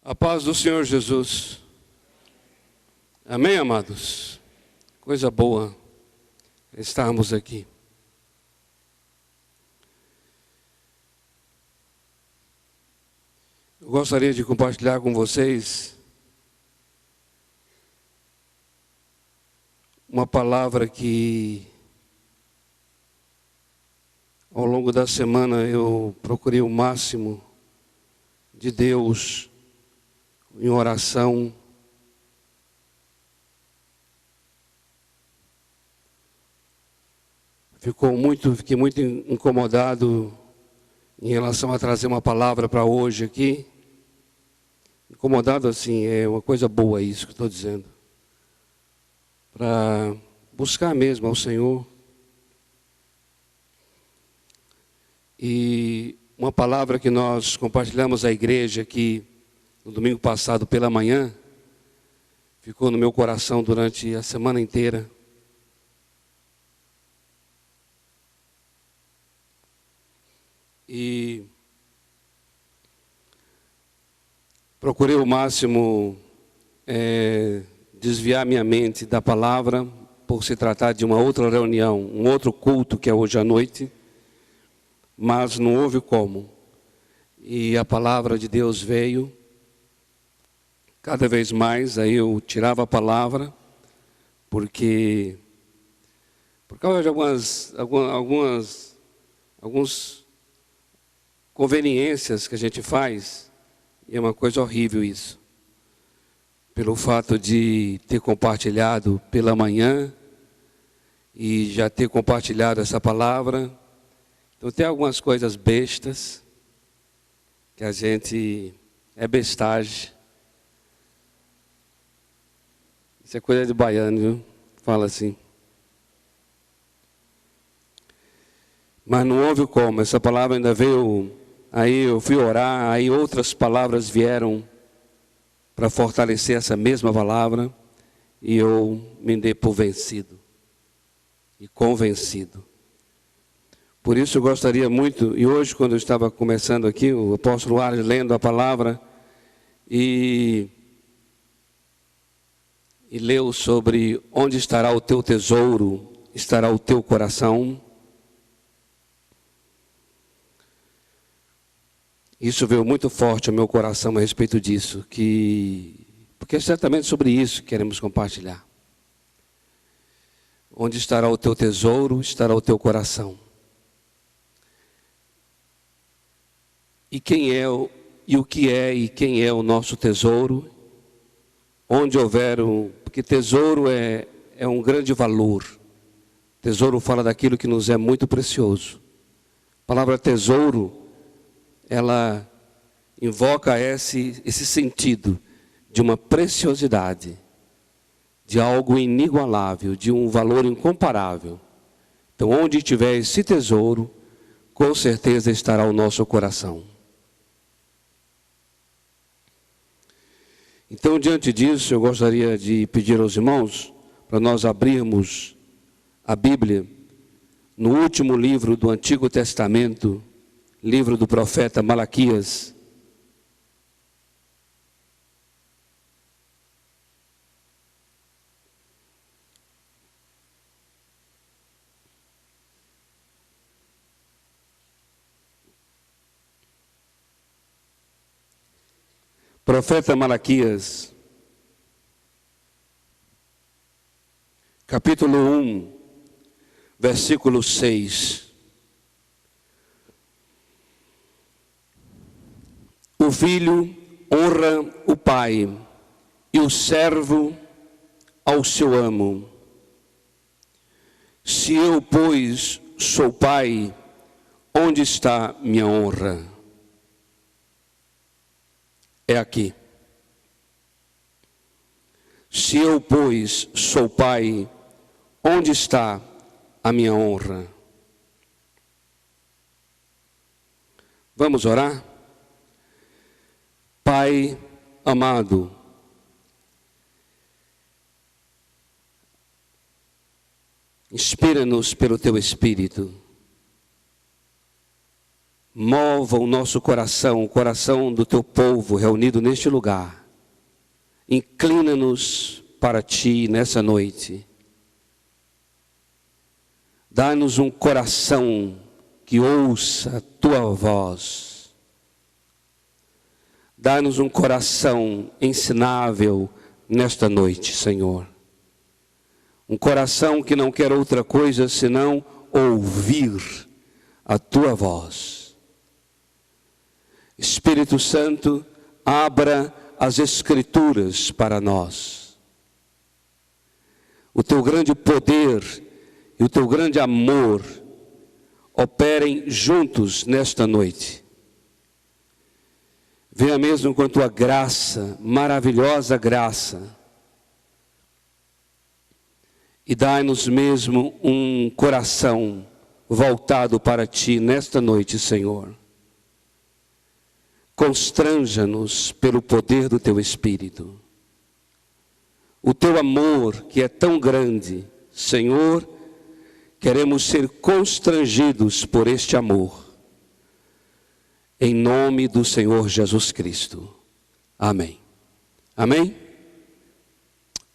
A paz do Senhor Jesus. Amém, amados? Coisa boa estarmos aqui. Eu gostaria de compartilhar com vocês uma palavra que ao longo da semana eu procurei o máximo de Deus em oração. Fiquei muito incomodado em relação a trazer uma palavra para hoje aqui. Incomodado assim, é uma coisa boa isso que estou dizendo. Para buscar mesmo ao Senhor. E uma palavra que nós compartilhamos à igreja aqui no domingo passado pela manhã, ficou no meu coração durante a semana inteira. E procurei o máximo desviar minha mente da palavra, por se tratar de uma outra reunião, um outro culto que é hoje à noite, mas não houve como. E a palavra de Deus veio. Cada vez mais, aí eu tirava a palavra, por causa de algumas conveniências que a gente faz, e é uma coisa horrível isso. Pelo fato de ter compartilhado pela manhã, e já ter compartilhado essa palavra, então tem algumas coisas bestas, que a gente é bestagem. Isso é coisa de baiano, viu? Fala assim. Mas não houve como, essa palavra ainda veio, aí eu fui orar, aí outras palavras vieram para fortalecer essa mesma palavra, e eu me dei por vencido e convencido. Por isso eu gostaria muito, e hoje quando eu estava começando aqui, o apóstolo Ares lendo a palavra, e leu sobre onde estará o teu tesouro, estará o teu coração. Isso veio muito forte ao meu coração a respeito disso, porque é certamente sobre isso que queremos compartilhar. Onde estará o teu tesouro, estará o teu coração. E quem é, e o que é, e quem é o nosso tesouro? Onde houver porque tesouro é um grande valor. Tesouro fala daquilo que nos é muito precioso. A palavra tesouro, ela invoca esse sentido de uma preciosidade, de algo inigualável, de um valor incomparável. Então, onde tiver esse tesouro, com certeza estará o nosso coração. Então, diante disso, eu gostaria de pedir aos irmãos para nós abrirmos a Bíblia no último livro do Antigo Testamento, livro do profeta Malaquias. Profeta Malaquias, capítulo 1, versículo 6. O filho honra o pai, e o servo ao seu amo. Se eu, pois, sou pai, onde está minha honra? É aqui. Se eu, pois, sou pai, onde está a minha honra? Vamos orar? Pai amado, inspira-nos pelo teu Espírito. mova o nosso coração, o coração do teu povo reunido neste lugar. Inclina-nos para ti nessa noite. Dá-nos um coração que ouça a tua voz. Dá-nos um coração ensinável nesta noite, Senhor. Um coração que não quer outra coisa senão ouvir a tua voz. Espírito Santo, abra as Escrituras para nós. O teu grande poder e o teu grande amor operem juntos nesta noite. Venha mesmo com a tua graça, maravilhosa graça, e dai-nos mesmo um coração voltado para ti nesta noite, Senhor. Constranja-nos pelo poder do teu Espírito. O teu amor que é tão grande, Senhor, queremos ser constrangidos por este amor. Em nome do Senhor Jesus Cristo. Amém. Amém?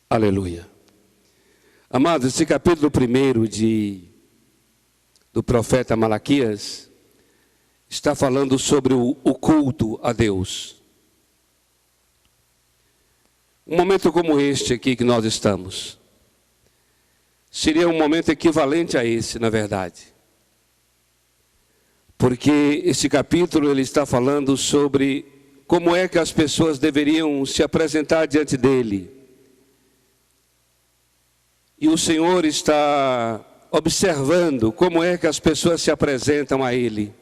Aleluia. Amados, esse capítulo 1 do profeta Malaquias está falando sobre o culto a Deus. Um momento como este aqui que nós estamos, seria um momento equivalente a esse, na verdade. Porque esse capítulo ele está falando sobre como é que as pessoas deveriam se apresentar diante dele. E o Senhor está observando como é que as pessoas se apresentam a Ele.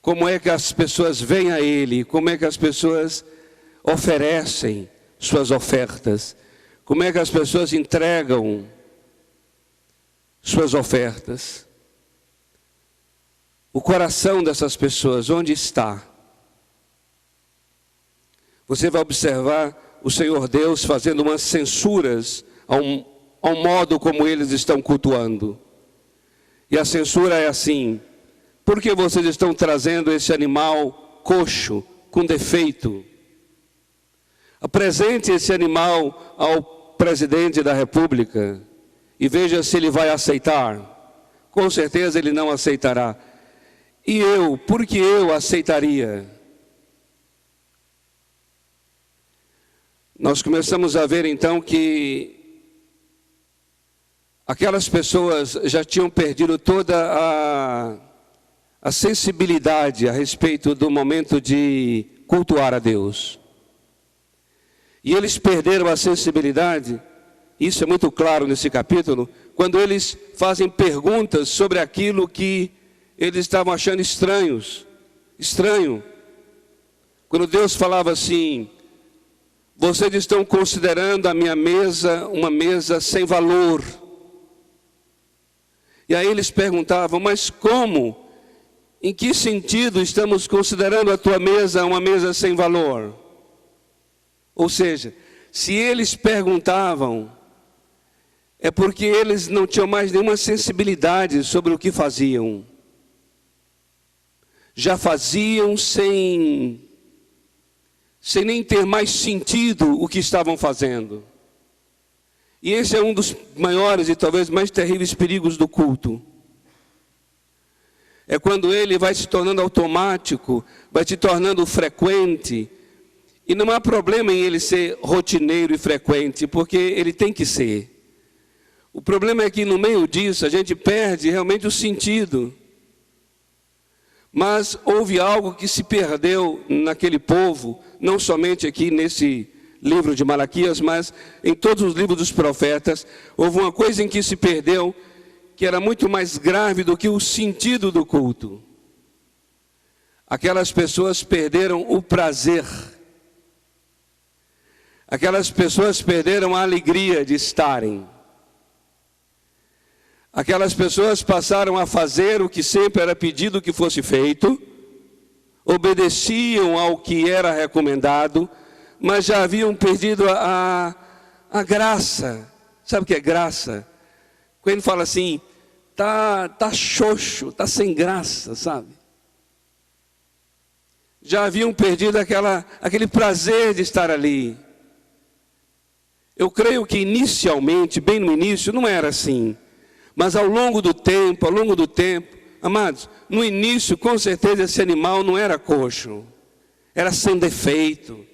Como é que as pessoas vêm a Ele, como é que as pessoas oferecem suas ofertas, como é que as pessoas entregam suas ofertas. O coração dessas pessoas, onde está? Você vai observar o Senhor Deus fazendo umas censuras ao modo como eles estão cultuando. E a censura é assim: por que vocês estão trazendo esse animal coxo, com defeito? Apresente esse animal ao presidente da República e veja se ele vai aceitar. Com certeza ele não aceitará. E eu, por que eu aceitaria? Nós começamos a ver então que aquelas pessoas já tinham perdido toda a sensibilidade a respeito do momento de cultuar a Deus. E eles perderam a sensibilidade, isso é muito claro nesse capítulo, quando eles fazem perguntas sobre aquilo que eles estavam achando estranho. Quando Deus falava assim: vocês estão considerando a minha mesa uma mesa sem valor. E aí eles perguntavam: mas como? Em que sentido estamos considerando a tua mesa uma mesa sem valor? Ou seja, se eles perguntavam, é porque eles não tinham mais nenhuma sensibilidade sobre o que faziam. Já faziam sem nem ter mais sentido o que estavam fazendo. E esse é um dos maiores e talvez mais terríveis perigos do culto. É quando ele vai se tornando automático, vai se tornando frequente. E não há problema em ele ser rotineiro e frequente, porque ele tem que ser. O problema é que no meio disso a gente perde realmente o sentido. Mas houve algo que se perdeu naquele povo, não somente aqui nesse livro de Malaquias, mas em todos os livros dos profetas. Houve uma coisa em que se perdeu, que era muito mais grave do que o sentido do culto. Aquelas pessoas perderam o prazer. Aquelas pessoas perderam a alegria de estarem. Aquelas pessoas passaram a fazer o que sempre era pedido que fosse feito, obedeciam ao que era recomendado, mas já haviam perdido a graça. Sabe o que é graça? Quando fala assim, tá xoxo, tá sem graça, sabe? Já haviam perdido aquele prazer de estar ali. Eu creio que inicialmente, bem no início, não era assim. Mas ao longo do tempo, amados, no início, com certeza, esse animal não era coxo. Era sem defeito.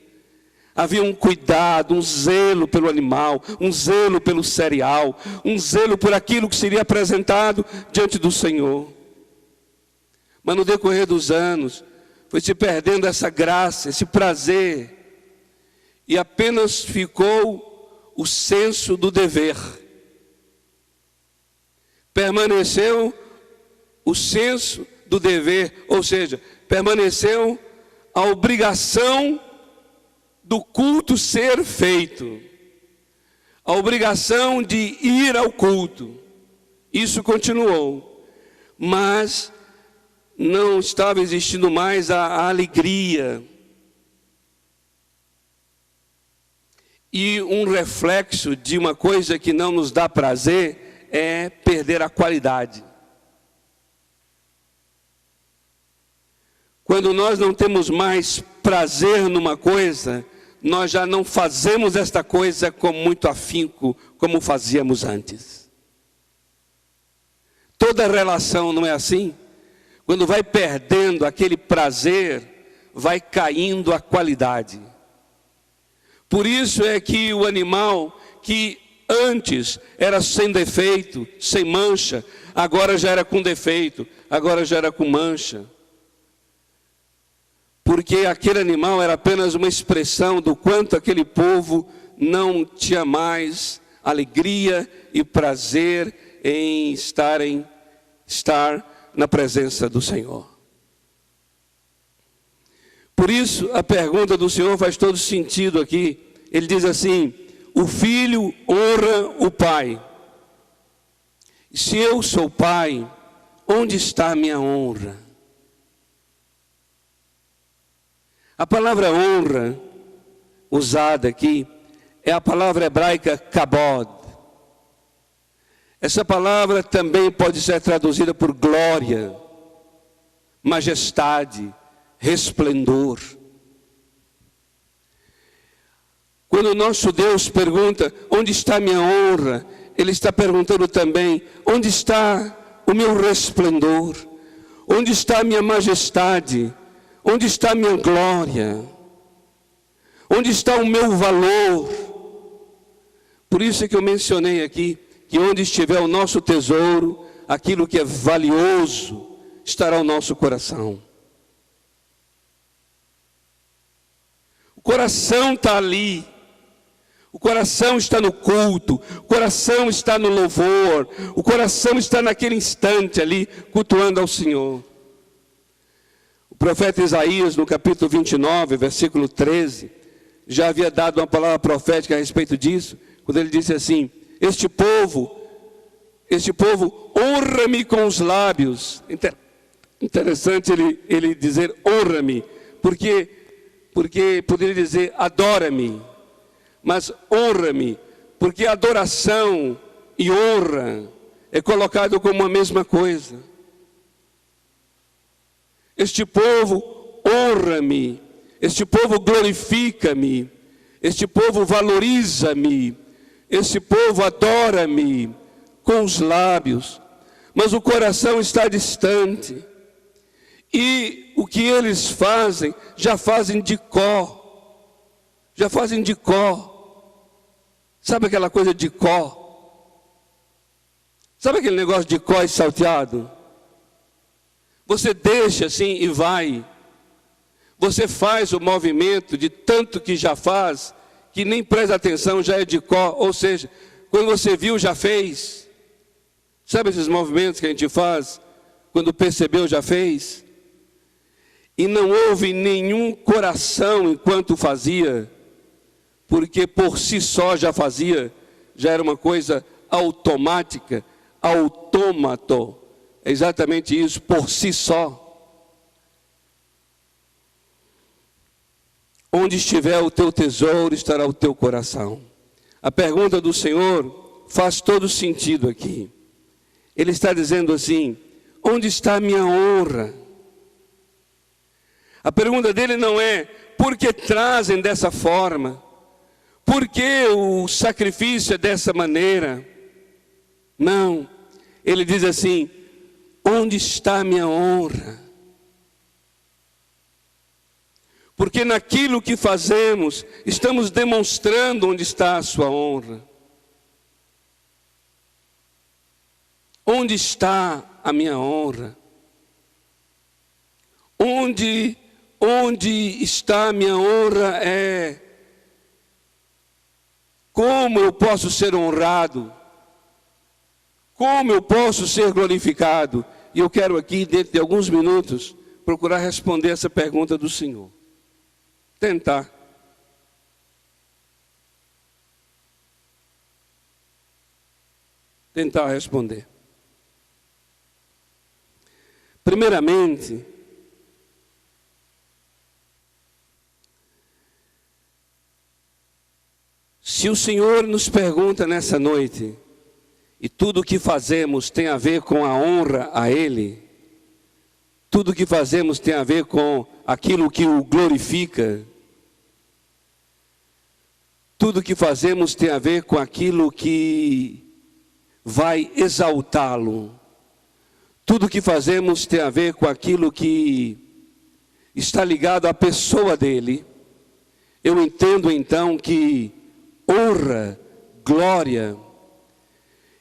Havia um cuidado, um zelo pelo animal, um zelo pelo cereal, um zelo por aquilo que seria apresentado diante do Senhor. Mas no decorrer dos anos, foi se perdendo essa graça, esse prazer, e apenas ficou o senso do dever. Permaneceu o senso do dever, ou seja, permaneceu a obrigação do culto ser feito, a obrigação de ir ao culto. Isso continuou, mas não estava existindo mais a alegria. E um reflexo de uma coisa que não nos dá prazer é perder a qualidade. Quando nós não temos mais prazer numa coisa, nós já não fazemos esta coisa com muito afinco, como fazíamos antes. Toda relação não é assim? Quando vai perdendo aquele prazer, vai caindo a qualidade. Por isso é que o animal que antes era sem defeito, sem mancha, agora já era com defeito, agora já era com mancha. Porque aquele animal era apenas uma expressão do quanto aquele povo não tinha mais alegria e prazer em estar na presença do Senhor. Por isso a pergunta do Senhor faz todo sentido aqui. Ele diz assim: o filho honra o pai. Se eu sou pai, onde está a minha honra? A palavra honra, usada aqui, é a palavra hebraica kabod. Essa palavra também pode ser traduzida por glória, majestade, resplendor. Quando o nosso Deus pergunta, onde está a minha honra? Ele está perguntando também, onde está o meu resplendor? Onde está a minha majestade? Onde está a minha glória? Onde está o meu valor? Por isso é que eu mencionei aqui, que onde estiver o nosso tesouro, aquilo que é valioso, estará o nosso coração. O coração está ali. O coração está no culto, o coração está no louvor, o coração está naquele instante ali, cultuando ao Senhor. O profeta Isaías, no capítulo 29, versículo 13, já havia dado uma palavra profética a respeito disso, quando ele disse assim: este povo honra-me com os lábios. Interessante ele dizer honra-me, porque poderia dizer adora-me, mas honra-me, porque adoração e honra é colocado como a mesma coisa. Este povo honra-me, este povo glorifica-me, este povo valoriza-me, este povo adora-me com os lábios, mas o coração está distante. E o que eles fazem, já fazem de có. Já fazem de có. Sabe aquela coisa de có? Sabe aquele negócio de có e salteado? Você deixa assim e vai. Você faz o movimento de tanto que já faz, que nem presta atenção, já é de có. Ou seja, quando você viu, já fez. Sabe esses movimentos que a gente faz? Quando percebeu, já fez. E não houve nenhum coração enquanto fazia, porque por si só já fazia, já era uma coisa automática, autômato. É exatamente isso, por si só. Onde estiver o teu tesouro, estará o teu coração. A pergunta do Senhor faz todo sentido aqui. Ele está dizendo assim: onde está a minha honra? A pergunta dele não é: por que trazem dessa forma? Por que o sacrifício é dessa maneira? Não, ele diz assim: onde está a minha honra? Porque naquilo que fazemos, estamos demonstrando onde está a sua honra. Onde está a minha honra? Onde está a minha honra é como eu posso ser honrado, como eu posso ser glorificado. E eu quero aqui, dentro de alguns minutos, procurar responder essa pergunta do Senhor. Tentar. Tentar responder. Primeiramente, se o Senhor nos pergunta nessa noite, e tudo o que fazemos tem a ver com a honra a Ele, tudo o que fazemos tem a ver com aquilo que o glorifica, tudo o que fazemos tem a ver com aquilo que vai exaltá-lo, tudo o que fazemos tem a ver com aquilo que está ligado à pessoa dele. Eu entendo então que honra, glória,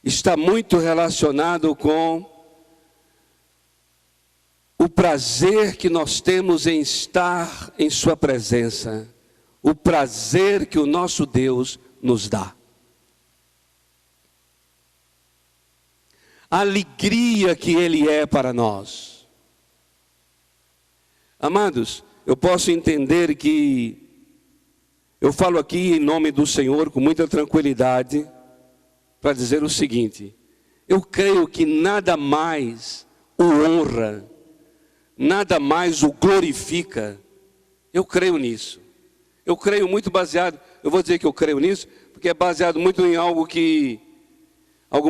está muito relacionado com o prazer que nós temos em estar em sua presença, o prazer que o nosso Deus nos dá. A alegria que Ele é para nós. Amados, eu posso entender que eu falo aqui em nome do Senhor com muita tranquilidade para dizer o seguinte: eu creio que nada mais o honra, nada mais o glorifica. Eu creio nisso. Eu creio muito baseado, eu vou dizer que eu creio nisso, porque é baseado muito em algo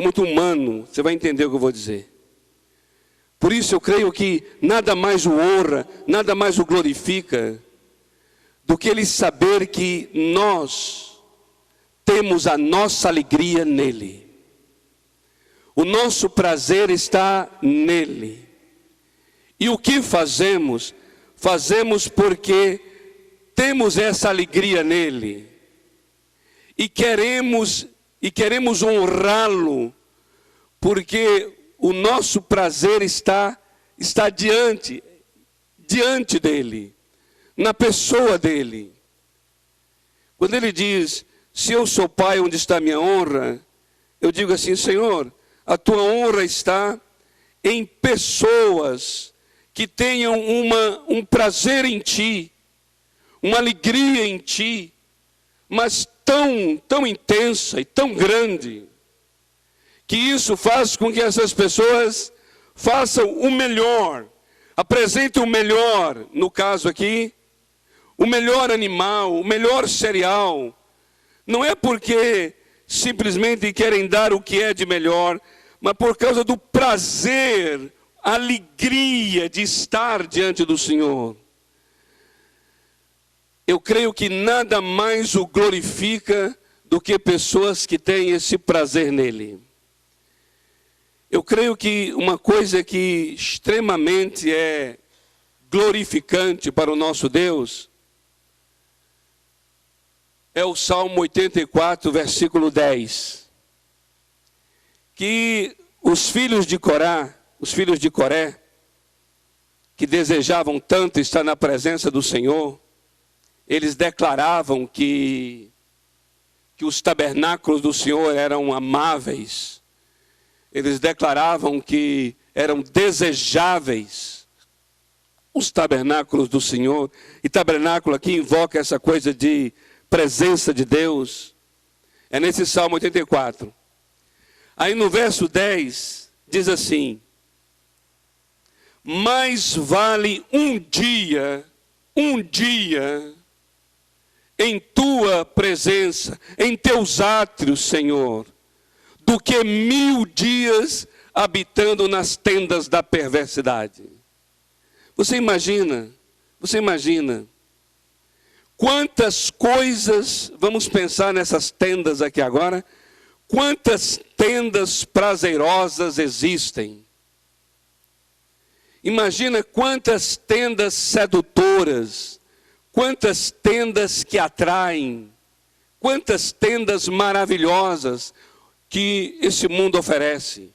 muito humano. Você vai entender o que eu vou dizer. Por isso eu creio que nada mais o honra, nada mais o glorifica, do que ele saber que nós temos a nossa alegria nele. O nosso prazer está nele. E o que fazemos? Fazemos porque temos essa alegria nele. E queremos honrá-lo, porque o nosso prazer está diante dele, na pessoa dele. Quando ele diz: se eu sou pai, onde está a minha honra? Eu digo assim: Senhor, a tua honra está em pessoas que tenham um prazer em ti, uma alegria em ti, mas tão intensa e tão grande, que isso faz com que essas pessoas façam o melhor, apresentem o melhor, no caso aqui, o melhor animal, o melhor cereal. Não é porque simplesmente querem dar o que é de melhor, mas por causa do prazer, a alegria de estar diante do Senhor. Eu creio que nada mais o glorifica do que pessoas que têm esse prazer nele. Eu creio que uma coisa que extremamente é glorificante para o nosso Deus é o Salmo 84, versículo 10. Que os filhos de Coré, que desejavam tanto estar na presença do Senhor, eles declaravam que os tabernáculos do Senhor eram amáveis. Eles declaravam que eram desejáveis os tabernáculos do Senhor. E tabernáculo aqui invoca essa coisa de presença de Deus. É nesse Salmo 84. Aí no verso 10 diz assim: mais vale um dia em tua presença, em teus átrios, Senhor, do que 1000 dias habitando nas tendas da perversidade. Você imagina quantas coisas, vamos pensar nessas tendas aqui agora, quantas tendas prazerosas existem. Imagina quantas tendas sedutoras, quantas tendas que atraem, quantas tendas maravilhosas que esse mundo oferece.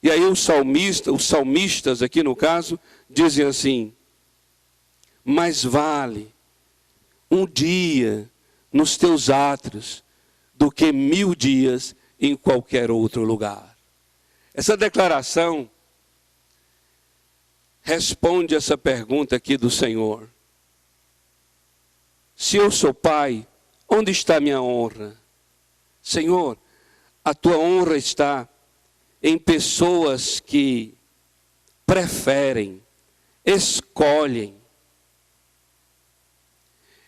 E aí os salmistas aqui no caso, dizem assim: mais vale um dia nos teus átrios do que 1000 dias em qualquer outro lugar. Essa declaração responde essa pergunta aqui do Senhor. Se eu sou pai, onde está a minha honra? Senhor, a tua honra está em pessoas que preferem, escolhem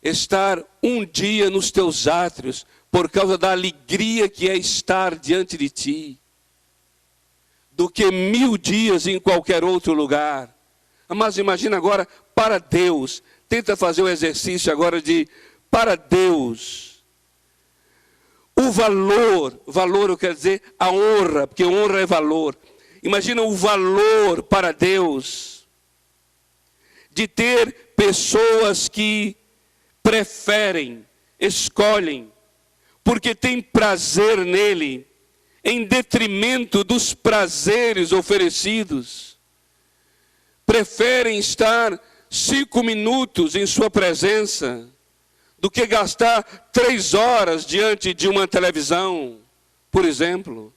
estar um dia nos teus átrios por causa da alegria que é estar diante de ti, do que 1000 dias em qualquer outro lugar. Mas imagina agora, para Deus, tenta fazer o exercício agora de, para Deus, o valor eu quero dizer a honra, porque honra é valor. Imagina o valor para Deus de ter pessoas que preferem, escolhem, porque tem prazer nele, em detrimento dos prazeres oferecidos. Preferem estar 5 minutos em sua presença do que gastar 3 horas diante de uma televisão, por exemplo.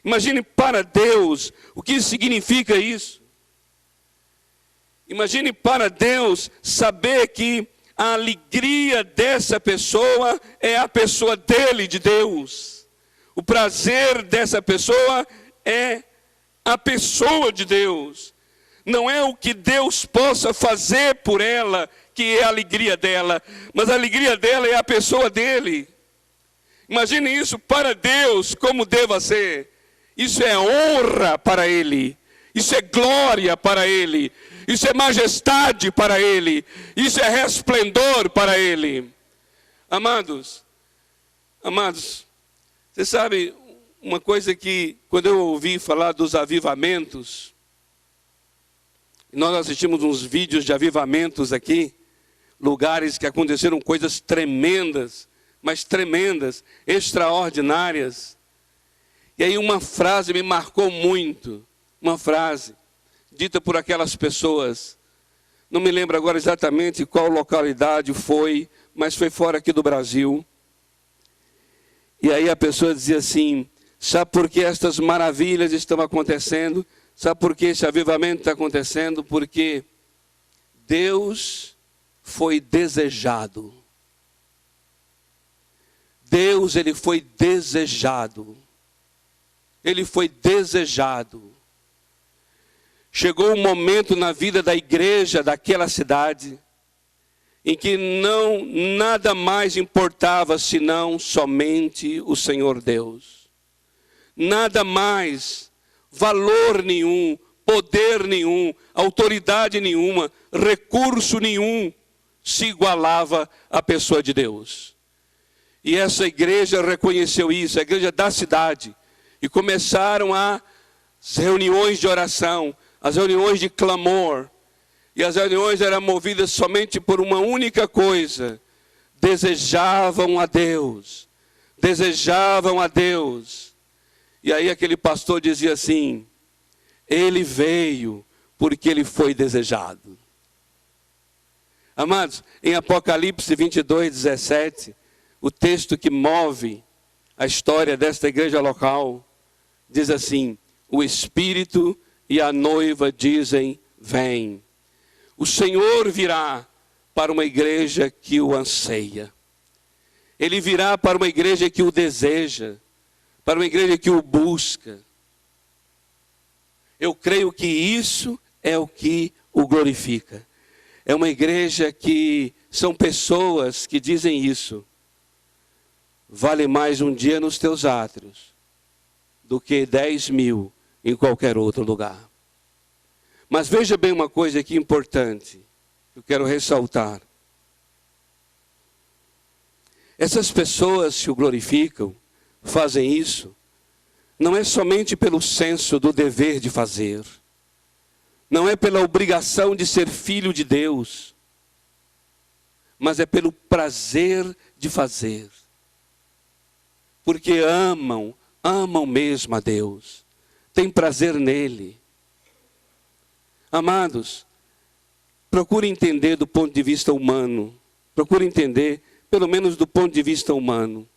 Imagine para Deus o que significa isso. Imagine para Deus saber que a alegria dessa pessoa é a pessoa dele, de Deus. O prazer dessa pessoa é a pessoa de Deus. Não é o que Deus possa fazer por ela que é a alegria dela, mas a alegria dela é a pessoa dele. Imagine isso para Deus como deva ser. Isso é honra para ele. Isso é glória para ele. Isso é majestade para ele. Isso é resplendor para ele. Amados, você sabe uma coisa que quando eu ouvi falar dos avivamentos, nós assistimos uns vídeos de avivamentos aqui, lugares que aconteceram coisas tremendas, mas tremendas, extraordinárias. E aí uma frase me marcou muito, uma frase dita por aquelas pessoas. Não me lembro agora exatamente qual localidade foi, mas foi fora aqui do Brasil. E aí a pessoa dizia assim: sabe por que estas maravilhas estão acontecendo? Sabe por que esse avivamento está acontecendo? Porque Deus foi desejado. Deus, ele foi desejado. Ele foi desejado. Chegou um momento na vida da igreja daquela cidade em que nada mais importava senão somente o Senhor Deus. Nada mais, valor nenhum, poder nenhum, autoridade nenhuma, recurso nenhum se igualava à pessoa de Deus. E essa igreja reconheceu isso, a igreja da cidade, e começaram as reuniões de oração, as reuniões de clamor. E as reuniões eram movidas somente por uma única coisa: desejavam a Deus, desejavam a Deus. E aí aquele pastor dizia assim: ele veio porque ele foi desejado. Amados, em Apocalipse 22:17, o texto que move a história desta igreja local, diz assim: o Espírito e a noiva dizem: vem. O Senhor virá para uma igreja que o anseia. Ele virá para uma igreja que o deseja, para uma igreja que o busca. Eu creio que isso é o que o glorifica. É uma igreja que são pessoas que dizem isso: vale mais um dia nos teus átrios do que 10.000 em qualquer outro lugar. Mas veja bem uma coisa aqui importante, que eu quero ressaltar. Essas pessoas que o glorificam, fazem isso, não é somente pelo senso do dever de fazer, não é pela obrigação de ser filho de Deus, mas é pelo prazer de fazer. Porque amam mesmo a Deus, têm prazer nele. Amados, procure entender do ponto de vista humano, procure entender, pelo menos do ponto de vista humano.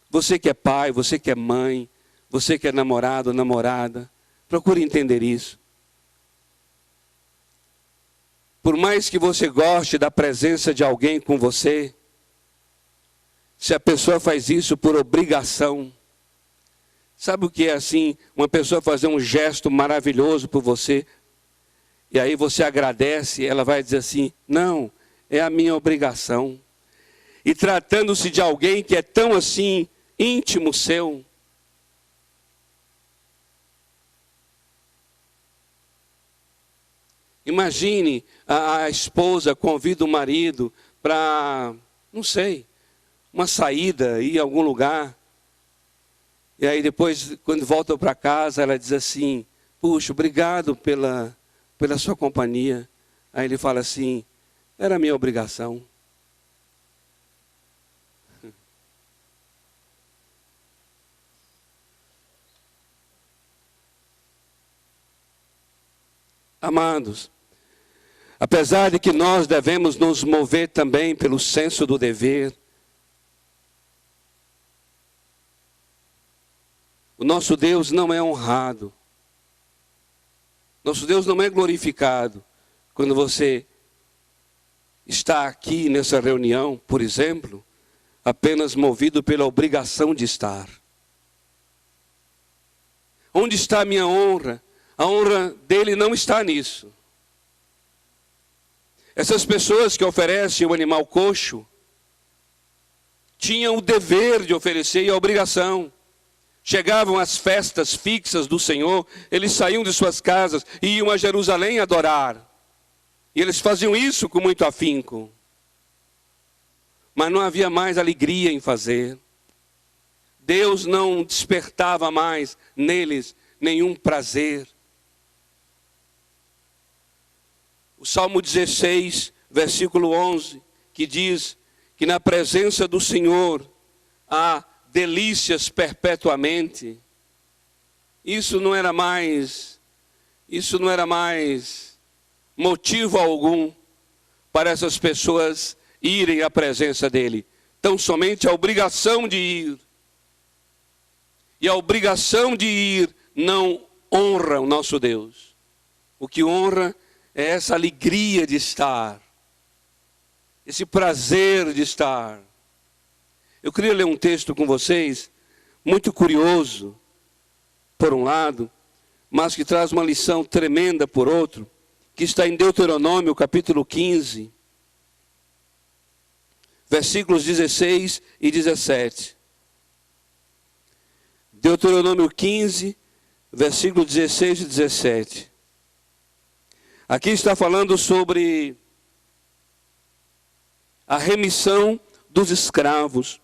Você que é pai, você que é mãe, você que é namorado, namorada, procure entender isso. Por mais que você goste da presença de alguém com você, se a pessoa faz isso por obrigação, sabe o que é assim? Uma pessoa fazer um gesto maravilhoso por você, e aí você agradece, ela vai dizer assim, não, é a minha obrigação. E tratando-se de alguém que é tão assim, íntimo seu, imagine a esposa convida o marido para, não sei, uma saída, ir a algum lugar. E aí depois, quando volta para casa, ela diz assim, puxa, obrigado pela sua companhia. Aí ele fala assim, era minha obrigação. Amados, apesar de que nós devemos nos mover também pelo senso do dever, o nosso Deus não é honrado, nosso Deus não é glorificado quando você está aqui nessa reunião, por exemplo, apenas movido pela obrigação de estar. Onde está a minha honra? A honra dele não está nisso. Essas pessoas que oferecem o animal coxo tinham o dever de oferecer e a obrigação. Chegavam às festas fixas do Senhor, eles saíam de suas casas e iam a Jerusalém adorar. E eles faziam isso com muito afinco. Mas não havia mais alegria em fazer. Deus não despertava mais neles nenhum prazer. O Salmo 16, versículo 11, que diz que na presença do Senhor há delícias perpetuamente. Isso não era mais motivo algum para essas pessoas irem à presença dele. Tão somente a obrigação de ir. E a obrigação de ir não honra o nosso Deus. O que honra é essa alegria de estar, esse prazer de estar. Eu queria ler um texto com vocês, muito curioso, por um lado, mas que traz uma lição tremenda por outro, que está em Deuteronômio, capítulo 15, versículos 16 e 17. Deuteronômio 15, versículos 16 e 17. Aqui está falando sobre a remissão dos escravos.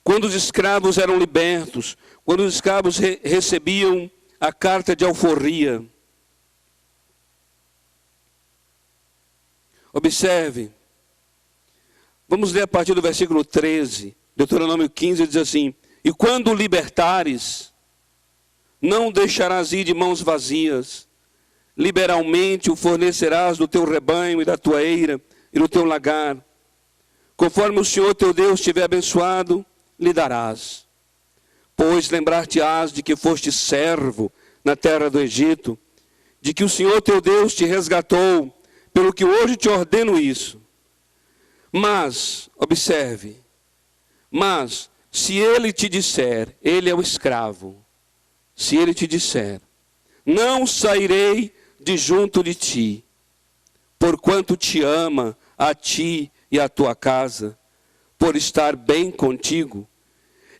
Quando os escravos eram libertos, quando os escravos recebiam a carta de alforria. Observe, vamos ler a partir do versículo 13, Deuteronômio 15, diz assim, e quando o libertares, não deixarás ir de mãos vazias, liberalmente o fornecerás do teu rebanho e da tua eira e do teu lagar. Conforme o Senhor teu Deus tiver abençoado, lhe darás. Pois lembrar-te-ás de que foste servo na terra do Egito, de que o Senhor teu Deus te resgatou, pelo que hoje te ordeno isso. Mas, observe, mas se ele te disser, ele é o escravo, se ele te disser, não sairei de junto de ti, porquanto te ama a ti e a tua casa, por estar bem contigo,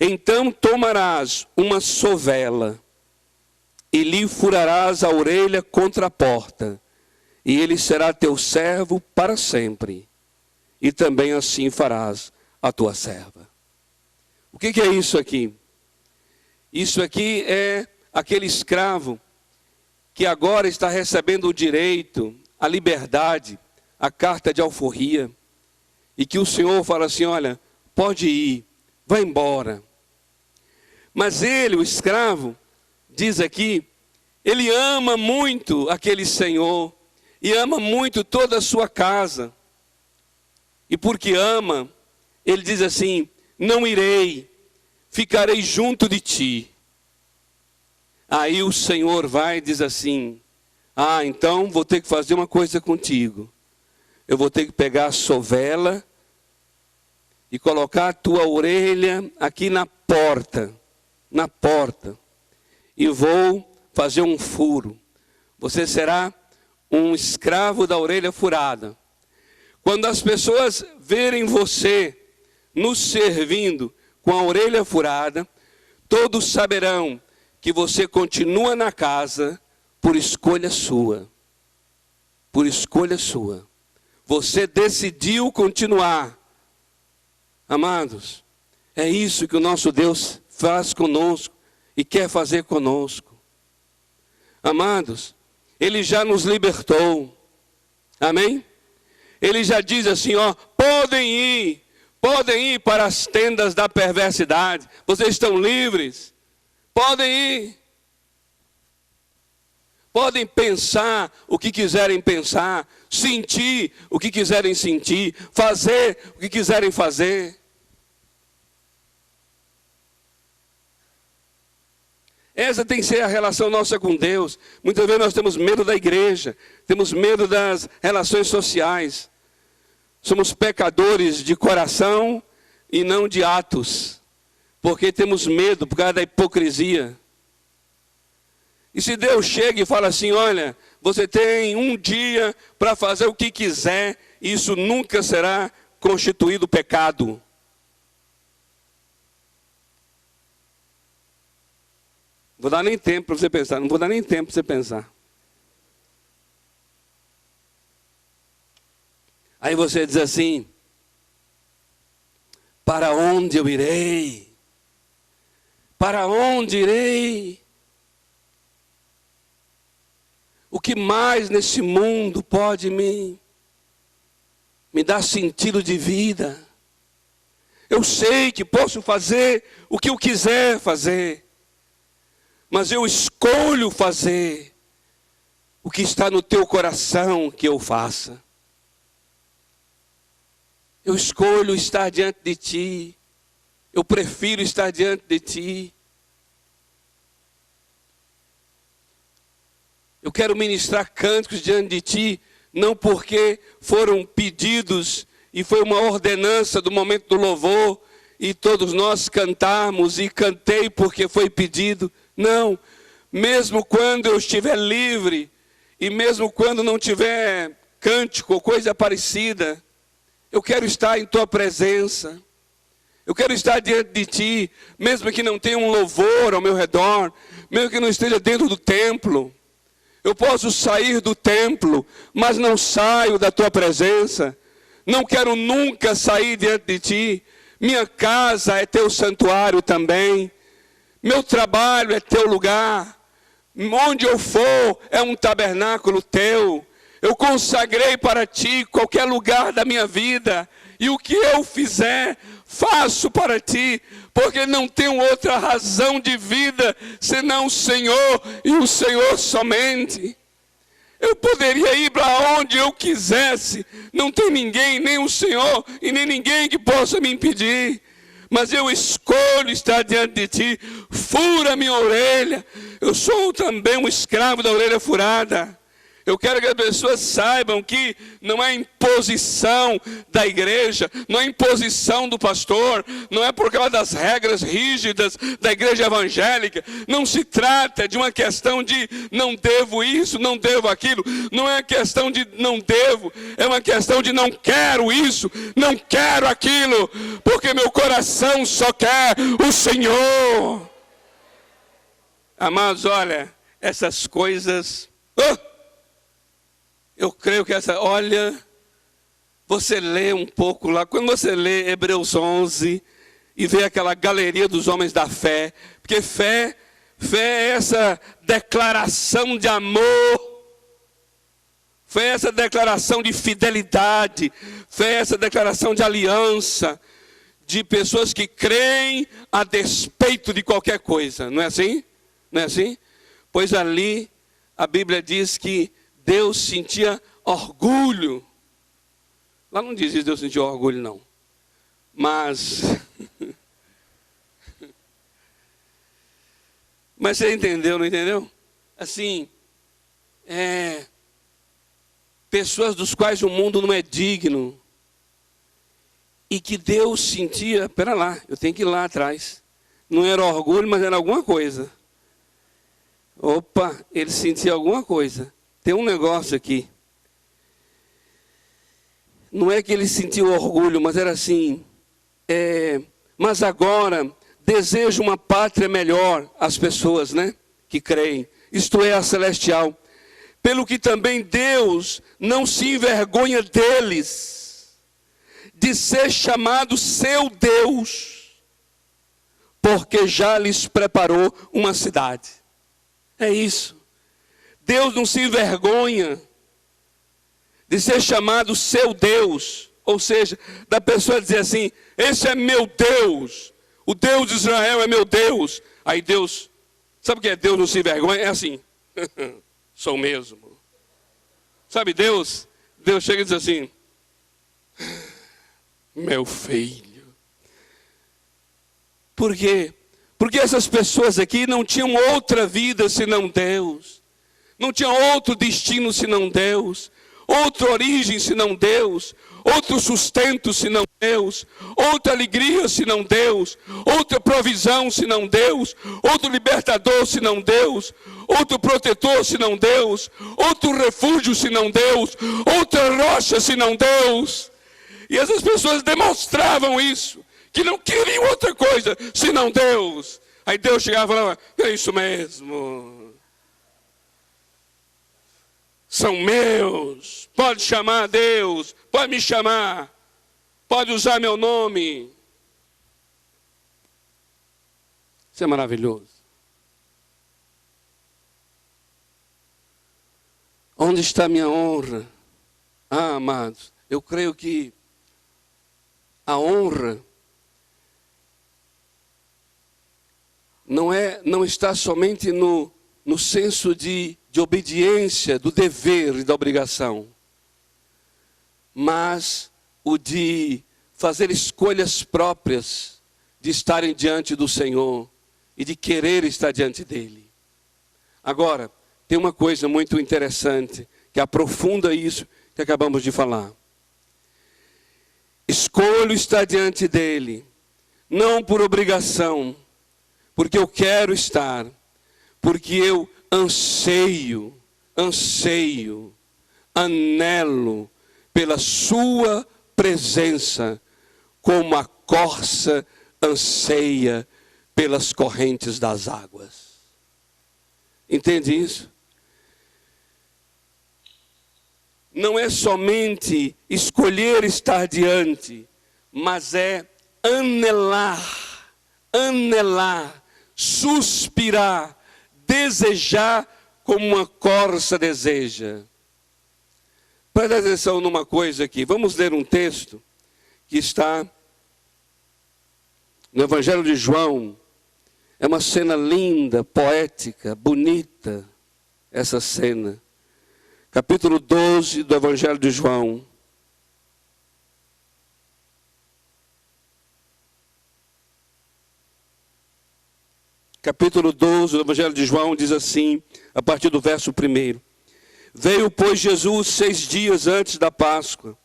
então tomarás uma sovela e lhe furarás a orelha contra a porta, e ele será teu servo para sempre, e também assim farás a tua serva. O que é isso aqui? Isso aqui é aquele escravo que agora está recebendo o direito, a liberdade, a carta de alforria, e que o Senhor fala assim, olha, pode ir, vai embora. Mas ele, o escravo, diz aqui, ele ama muito aquele senhor, e ama muito toda a sua casa. E porque ama, ele diz assim, não irei, ficarei junto de ti. Aí o Senhor vai e diz assim, então vou ter que fazer uma coisa contigo. Eu vou ter que pegar a sovela e colocar a tua orelha aqui na porta, e vou fazer um furo. Você será um escravo da orelha furada. Quando as pessoas verem você nos servindo com a orelha furada, todos saberão que você continua na casa por escolha sua. Por escolha sua. Você decidiu continuar. Amados, é isso que o nosso Deus faz conosco e quer fazer conosco. Amados, Ele já nos libertou. Amém? Ele já diz assim, podem ir para as tendas da perversidade. Vocês estão livres. Podem ir. Podem pensar o que quiserem pensar, sentir o que quiserem sentir, fazer o que quiserem fazer. Essa tem que ser a relação nossa com Deus. Muitas vezes nós temos medo da igreja, temos medo das relações sociais. Somos pecadores de coração e não de atos, porque temos medo por causa da hipocrisia. E se Deus chega e fala assim, olha, você tem um dia para fazer o que quiser, isso nunca será constituído pecado. Vou dar nem tempo para você pensar, não vou dar nem tempo para você pensar. Aí você diz assim, para onde eu irei? Para onde irei? O que mais nesse mundo pode me dar sentido de vida? Eu sei que posso fazer o que eu quiser fazer, mas eu escolho fazer o que está no teu coração que eu faça. Eu escolho estar diante de ti. Eu prefiro estar diante de ti. Eu quero ministrar cânticos diante de ti, não porque foram pedidos e foi uma ordenança do momento do louvor e todos nós cantarmos e cantei porque foi pedido. Não, mesmo quando eu estiver livre e mesmo quando não tiver cântico ou coisa parecida, eu quero estar em tua presença. Eu quero estar diante de ti, mesmo que não tenha um louvor ao meu redor, mesmo que não esteja dentro do templo. Eu posso sair do templo, mas não saio da tua presença. Não quero nunca sair diante de ti. Minha casa é teu santuário também. Meu trabalho é teu lugar. Onde eu for é um tabernáculo teu. Eu consagrei para ti qualquer lugar da minha vida. E o que eu fizer, faço para ti, porque não tenho outra razão de vida senão o Senhor e o Senhor somente. Eu poderia ir para onde eu quisesse, não tem ninguém, nem o Senhor e nem ninguém que possa me impedir. Mas eu escolho estar diante de ti, fura minha orelha. Eu sou também um escravo da orelha furada. Eu quero que as pessoas saibam que não é imposição da igreja, não é imposição do pastor, não é por causa das regras rígidas da igreja evangélica. Não se trata de uma questão de não devo isso, não devo aquilo. Não é questão de não devo, é uma questão de não quero isso, não quero aquilo, porque meu coração só quer o Senhor. Amados, olha, essas coisas. Eu creio que olha, você lê um pouco lá, quando você lê Hebreus 11 e vê aquela galeria dos homens da fé, porque fé é essa declaração de amor, fé é essa declaração de fidelidade, fé é essa declaração de aliança, de pessoas que creem a despeito de qualquer coisa, não é assim? Não é assim? Pois ali a Bíblia diz que Deus sentia orgulho. Lá não diz isso, Deus sentia orgulho não. Mas você entendeu, não entendeu? Assim, pessoas dos quais o mundo não é digno. E que Deus sentia, pera lá, eu tenho que ir lá atrás. Não era orgulho, mas era alguma coisa. Opa, ele sentia alguma coisa. Tem um negócio aqui. Não é que ele sentiu orgulho, mas era assim. Mas agora desejo uma pátria melhor, as pessoas, né, que creem. Isto é, a celestial. Pelo que também Deus não se envergonha deles, de ser chamado seu Deus, porque já lhes preparou uma cidade. É isso. Deus não se envergonha de ser chamado seu Deus, ou seja, da pessoa dizer assim, esse é meu Deus, o Deus de Israel é meu Deus. Aí Deus, sabe o que é Deus não se envergonha? É assim, sou mesmo. Sabe Deus chega e diz assim, meu filho. Por quê? Porque essas pessoas aqui não tinham outra vida senão Deus. Não tinham outro destino senão Deus. Outra origem senão Deus. Outro sustento senão Deus. Outra alegria senão Deus. Outra provisão senão Deus. Outro libertador senão Deus. Outro protetor senão Deus. Outro refúgio senão Deus. Outra rocha senão Deus. E essas pessoas demonstravam isso, que não queriam outra coisa senão Deus. Aí Deus chegava e falava, é isso mesmo. São meus, pode chamar Deus, pode me chamar, pode usar meu nome. Isso é maravilhoso. Onde está minha honra? Ah, amados, eu creio que a honra não está somente no senso de obediência, do dever e da obrigação, mas o de fazer escolhas próprias, de estarem diante do Senhor e de querer estar diante dEle. Agora, tem uma coisa muito interessante que aprofunda isso que acabamos de falar. Escolho estar diante dEle, não por obrigação, porque eu quero estar, porque eu anseio, anelo pela sua presença, como a corça anseia pelas correntes das águas. Entende isso? Não é somente escolher estar diante, mas é anelar, suspirar, desejar como uma corça deseja. Presta atenção numa coisa aqui. Vamos ler um texto que está no Evangelho de João. É uma cena linda, poética, bonita, essa cena. Capítulo 12 do Evangelho de João. Capítulo 12 do Evangelho de João diz assim, a partir do verso 1. Veio, pois, Jesus 6 dias antes da Páscoa,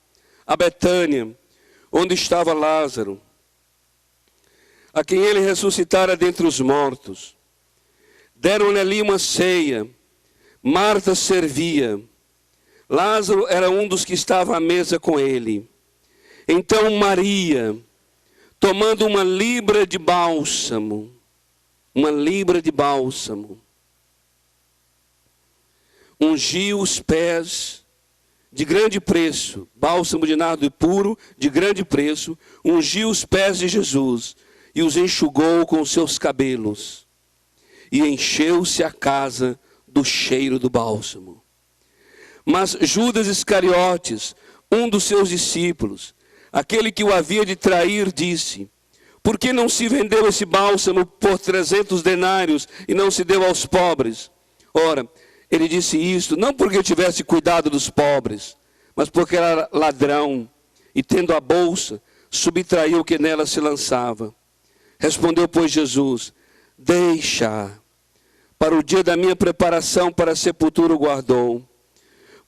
a Betânia, onde estava Lázaro, a quem ele ressuscitara dentre os mortos. Deram-lhe ali uma ceia, Marta servia, Lázaro era um dos que estava à mesa com ele. Então Maria, tomando uma libra de bálsamo, ungiu os pés de grande preço, bálsamo de nardo puro de grande preço, ungiu os pés de Jesus e os enxugou com os seus cabelos. E encheu-se a casa do cheiro do bálsamo. Mas Judas Iscariotes, um dos seus discípulos, aquele que o havia de trair, disse: por que não se vendeu esse bálsamo por 300 denários e não se deu aos pobres? Ora, ele disse isto, não porque tivesse cuidado dos pobres, mas porque era ladrão, e tendo a bolsa, subtraiu o que nela se lançava. Respondeu, pois, Jesus: deixa, para o dia da minha preparação para a sepultura o guardou.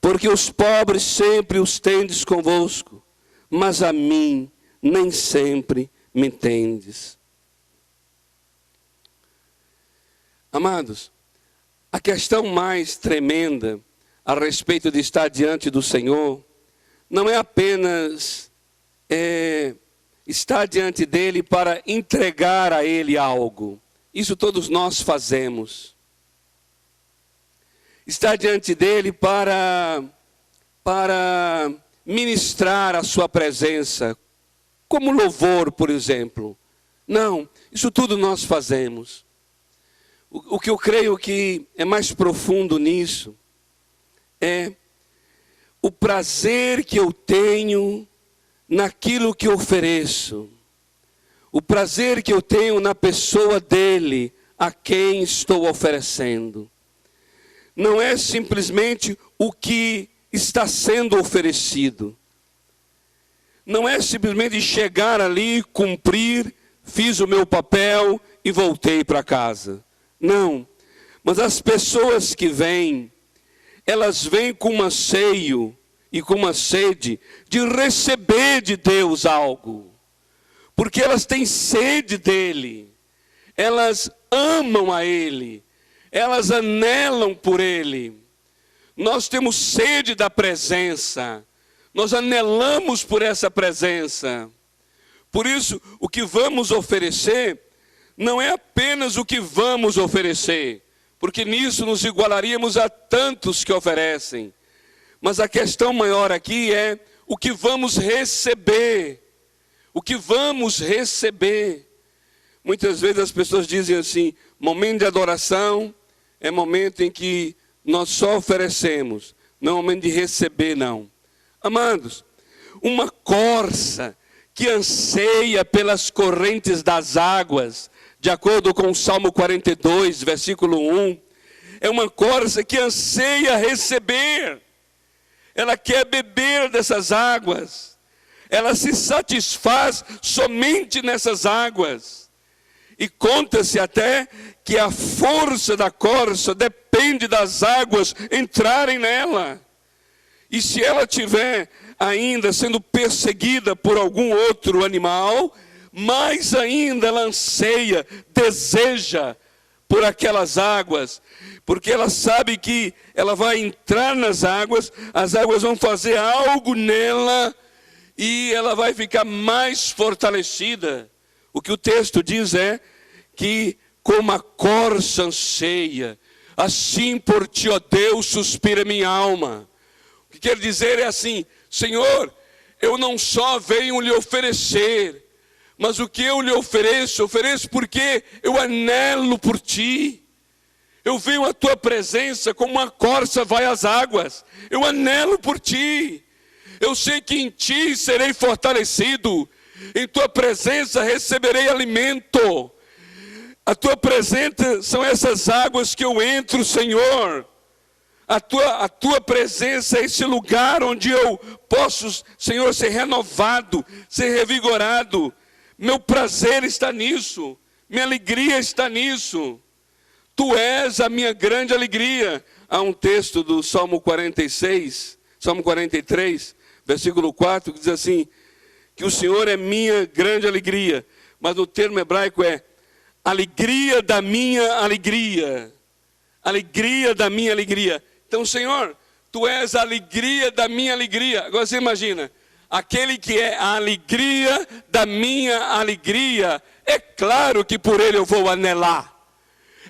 Porque os pobres sempre os tendes convosco, mas a mim nem sempre me tendes. Amados, a questão mais tremenda a respeito de estar diante do Senhor não é apenas estar diante dele para entregar a ele algo. Isso todos nós fazemos. Estar diante dele para ministrar a sua presença, como louvor, por exemplo. Não, isso tudo nós fazemos. O que eu creio que é mais profundo nisso é o prazer que eu tenho naquilo que ofereço. O prazer que eu tenho na pessoa dele a quem estou oferecendo. Não é simplesmente o que está sendo oferecido. Não é simplesmente chegar ali, cumprir, fiz o meu papel e voltei para casa. Não, mas as pessoas que vêm, elas vêm com um anseio e com uma sede de receber de Deus algo. Porque elas têm sede dele, elas amam a ele, elas anelam por ele. Nós temos sede da presença, nós anelamos por essa presença. Por isso, o que vamos oferecer não é apenas o que vamos oferecer, porque nisso nos igualaríamos a tantos que oferecem. Mas a questão maior aqui é o que vamos receber. O que vamos receber. Muitas vezes as pessoas dizem assim, momento de adoração é momento em que nós só oferecemos, não é momento de receber, não. Amados, uma corça que anseia pelas correntes das águas, de acordo com o Salmo 42, versículo 1, é uma corça que anseia receber, ela quer beber dessas águas, ela se satisfaz somente nessas águas, e conta-se até que a força da corça depende das águas entrarem nela, e se ela tiver ainda sendo perseguida por algum outro animal, mais ainda ela anseia, deseja por aquelas águas, porque ela sabe que ela vai entrar nas águas, as águas vão fazer algo nela, e ela vai ficar mais fortalecida. O que o texto diz é que como a corça anseia, assim por ti, ó Deus, suspira minha alma. O que quer dizer é assim, Senhor, eu não só venho lhe oferecer, mas o que eu lhe ofereço porque eu anelo por ti. Eu venho à tua presença como uma corça vai às águas. Eu anelo por ti. Eu sei que em ti serei fortalecido. Em tua presença receberei alimento. A tua presença são essas águas que eu entro, Senhor. A tua presença é esse lugar onde eu posso, Senhor, ser renovado, ser revigorado. Meu prazer está nisso, minha alegria está nisso. Tu és a minha grande alegria. Há um texto do Salmo 46, Salmo 43, versículo 4, que diz assim, que o Senhor é minha grande alegria. Mas o termo hebraico é alegria da minha alegria. Alegria da minha alegria. Então, Senhor, tu és a alegria da minha alegria. Agora você imagina, aquele que é a alegria da minha alegria, é claro que por ele eu vou anelar.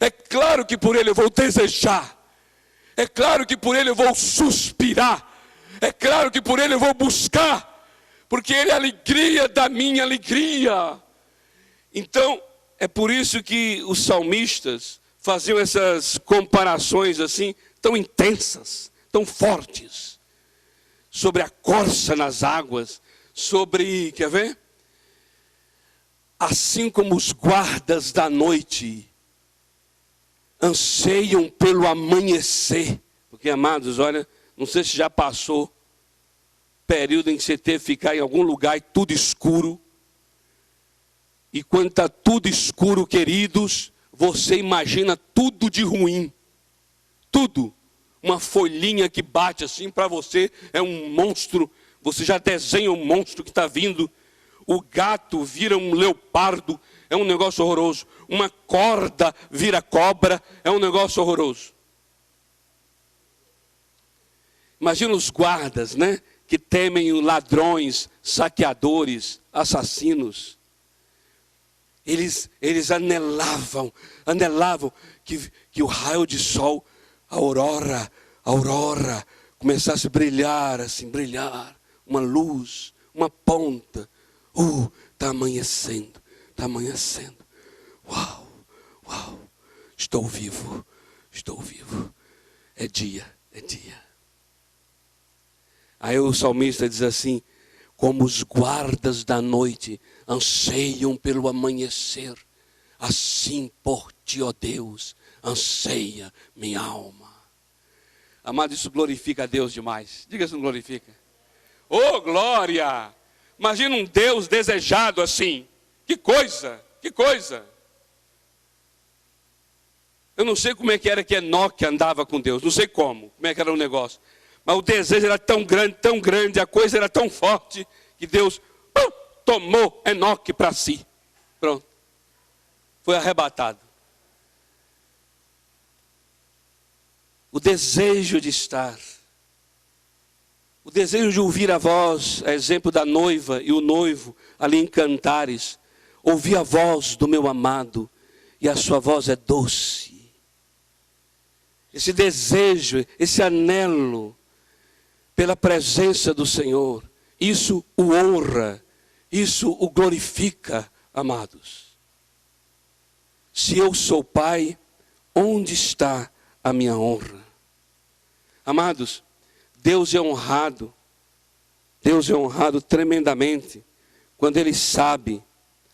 É claro que por ele eu vou desejar. É claro que por ele eu vou suspirar. É claro que por ele eu vou buscar. Porque ele é a alegria da minha alegria. Então, é por isso que os salmistas faziam essas comparações assim, tão intensas, tão fortes. Sobre a corça nas águas, sobre, quer ver? Assim como os guardas da noite anseiam pelo amanhecer. Porque, amados, olha, não sei se já passou período em que você teve que ficar em algum lugar e tudo escuro. E quando está tudo escuro, queridos, você imagina tudo de ruim. Tudo. Uma folhinha que bate assim para você é um monstro. Você já desenha um monstro que está vindo. O gato vira um leopardo, é um negócio horroroso. Uma corda vira cobra, é um negócio horroroso. Imagina os guardas, né? Que temem ladrões, saqueadores, assassinos. Eles anelavam que o raio de sol, a aurora, começasse a brilhar, assim, brilhar. Uma luz, uma ponta. Está amanhecendo, está amanhecendo. Uau, estou vivo. É dia. Aí o salmista diz assim, como os guardas da noite anseiam pelo amanhecer, assim por ti, ó Deus, anseia minha alma. Amado, isso glorifica a Deus demais. Diga se não glorifica. Oh, glória! Imagina um Deus desejado assim. Que coisa! Eu não sei como é que era que Enoque andava com Deus. Não sei como é que era o negócio. Mas o desejo era tão grande, a coisa era tão forte, que Deus tomou Enoque para si. Pronto. Foi arrebatado. O desejo de estar. O desejo de ouvir a voz, é exemplo da noiva e o noivo, ali em Cantares. Ouvir a voz do meu amado, e a sua voz é doce. Esse desejo, esse anelo pela presença do Senhor, isso o honra, isso o glorifica, amados. Se eu sou pai, onde está a minha honra? Amados, Deus é honrado tremendamente, quando Ele sabe,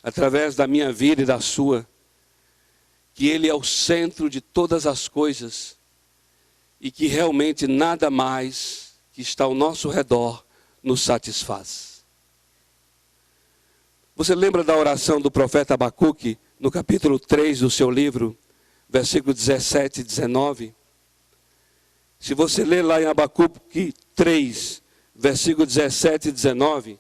através da minha vida e da sua, que Ele é o centro de todas as coisas, e que realmente nada mais que está ao nosso redor nos satisfaz. Você lembra da oração do profeta Abacuque, no capítulo 3 do seu livro, versículo 17 e 19? Se você ler lá em Abacuque 3, versículo 17 e 19,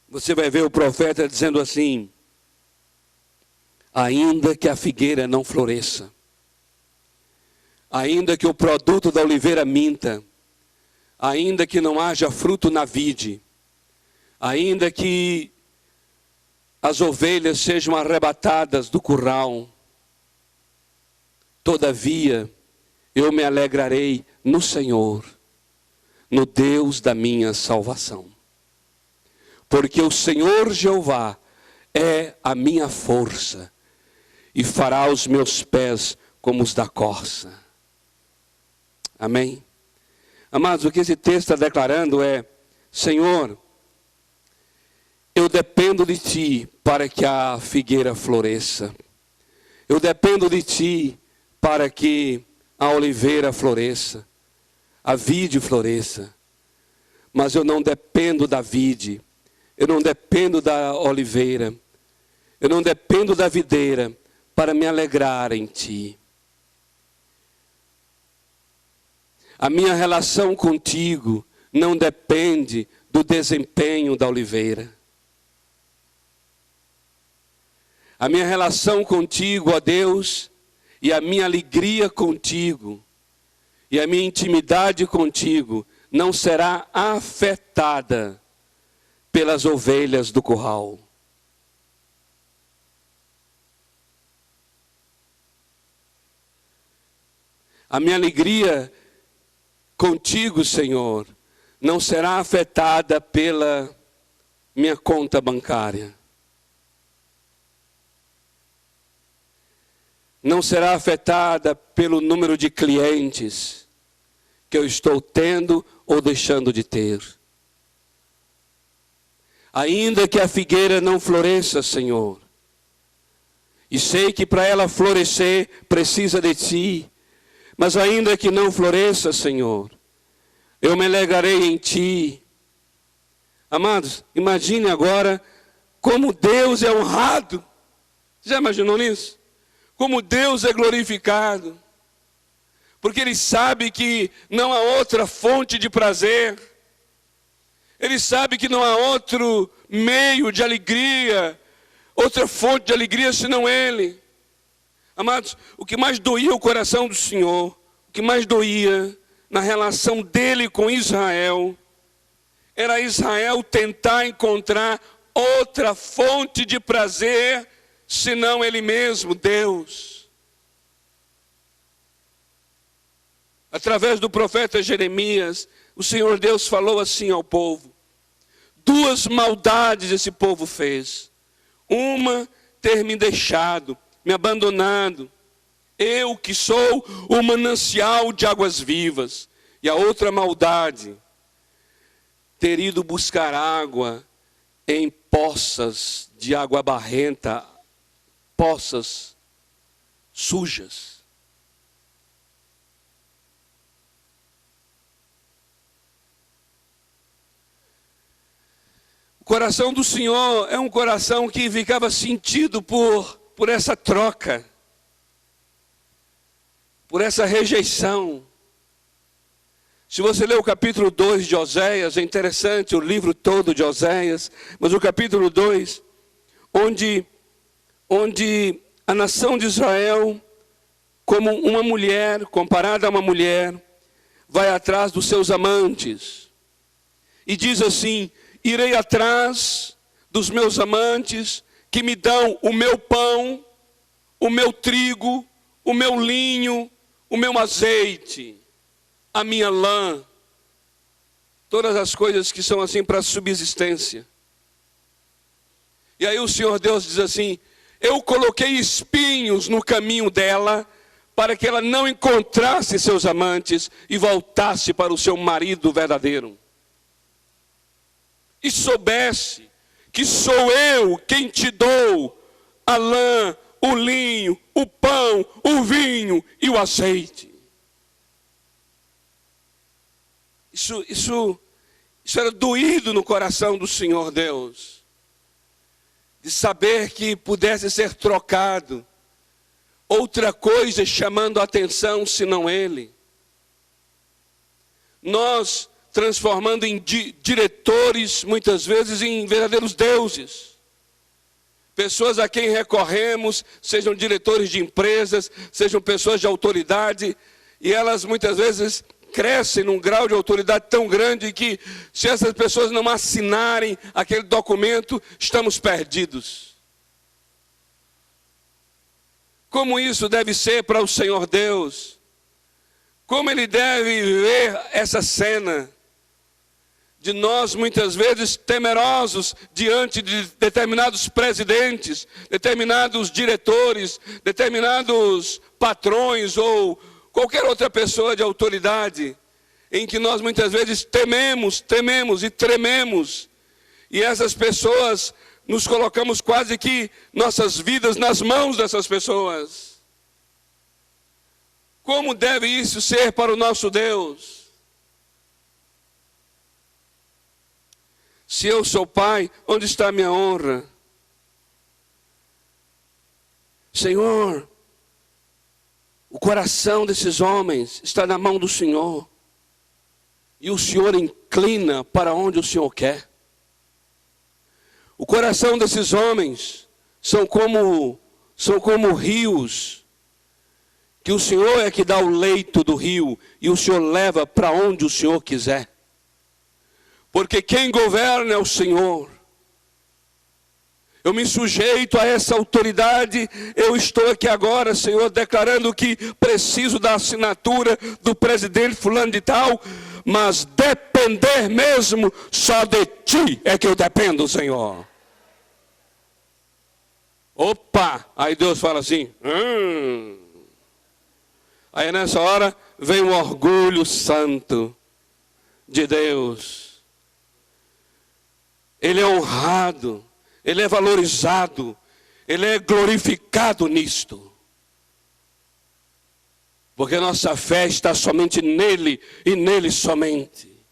você vai ver o profeta dizendo assim: ainda que a figueira não floresça, ainda que o produto da oliveira minta, ainda que não haja fruto na vide, ainda que as ovelhas sejam arrebatadas do curral, todavia eu me alegrarei no Senhor, no Deus da minha salvação. Porque o Senhor Jeová é a minha força, e fará os meus pés como os da corça. Amém? Amados, o que esse texto está declarando é: Senhor, eu dependo de Ti para que a figueira floresça. Eu dependo de Ti para que a oliveira floresça, a vide floresça. Mas eu não dependo da vide, eu não dependo da oliveira, eu não dependo da videira para me alegrar em Ti. A minha relação contigo não depende do desempenho da oliveira. A minha relação contigo, ó Deus, e a minha alegria contigo, e a minha intimidade contigo, não será afetada pelas ovelhas do curral. A minha alegria contigo, Senhor, não será afetada pela minha conta bancária. Não será afetada pelo número de clientes que eu estou tendo ou deixando de ter. Ainda que a figueira não floresça, Senhor, e sei que para ela florescer precisa de Ti, mas ainda que não floresça, Senhor, eu me alegrarei em Ti. Amados, imagine agora como Deus é honrado. Já imaginou nisso? Como Deus é glorificado. Porque Ele sabe que não há outra fonte de prazer. Ele sabe que não há outro meio de alegria, outra fonte de alegria senão Ele. Amados, o que mais doía o coração do Senhor, o que mais doía na relação dele com Israel, era Israel tentar encontrar outra fonte de prazer, senão Ele mesmo, Deus. Através do profeta Jeremias, o Senhor Deus falou assim ao povo. Duas maldades esse povo fez. Uma, ter me deixado, me abandonado. Eu que sou o manancial de águas vivas. E a outra maldade, ter ido buscar água em poças de água barrenta, poças sujas. O coração do Senhor é um coração que ficava sentido por essa troca, por essa rejeição. Se você ler o capítulo 2 de Oséias, é interessante o livro todo de Oséias, mas o capítulo 2, onde a nação de Israel, como uma mulher, comparada a uma mulher, vai atrás dos seus amantes. E diz assim, irei atrás dos meus amantes, que me dão o meu pão, o meu trigo, o meu linho, o meu azeite, a minha lã, todas as coisas que são assim para subsistência. E aí o Senhor Deus diz assim, eu coloquei espinhos no caminho dela, para que ela não encontrasse seus amantes e voltasse para o seu marido verdadeiro. E soubesse que sou eu quem te dou a lã, o linho, o pão, o vinho e o azeite. Isso era doído no coração do Senhor Deus. De saber que pudesse ser trocado outra coisa chamando a atenção senão Ele. Nós transformando em diretores, muitas vezes em verdadeiros deuses. Pessoas a quem recorremos, sejam diretores de empresas, sejam pessoas de autoridade, e elas muitas vezes crescem num grau de autoridade tão grande que, se essas pessoas não assinarem aquele documento, estamos perdidos. Como isso deve ser para o Senhor Deus? Como Ele deve ver essa cena de nós muitas vezes temerosos diante de determinados presidentes, determinados diretores, determinados patrões ou qualquer outra pessoa de autoridade, em que nós muitas vezes tememos e trememos, e essas pessoas, nos colocamos quase que nossas vidas nas mãos dessas pessoas. Como deve isso ser para o nosso Deus? Se eu sou pai, onde está a minha honra? Senhor, o coração desses homens está na mão do Senhor. E o Senhor inclina para onde o Senhor quer. O coração desses homens são como rios, que o Senhor é que dá o leito do rio, e o Senhor leva para onde o Senhor quiser. Porque quem governa é o Senhor. eu me sujeito a essa autoridade. Eu estou aqui agora, Senhor, declarando que preciso da assinatura do presidente fulano de tal, mas depender mesmo só de Ti é que eu dependo, Senhor. Opa! Aí Deus fala assim, Aí nessa hora vem o orgulho santo de Deus. Ele é honrado, Ele é valorizado, Ele é glorificado nisto. Porque nossa fé está somente nele e nele somente.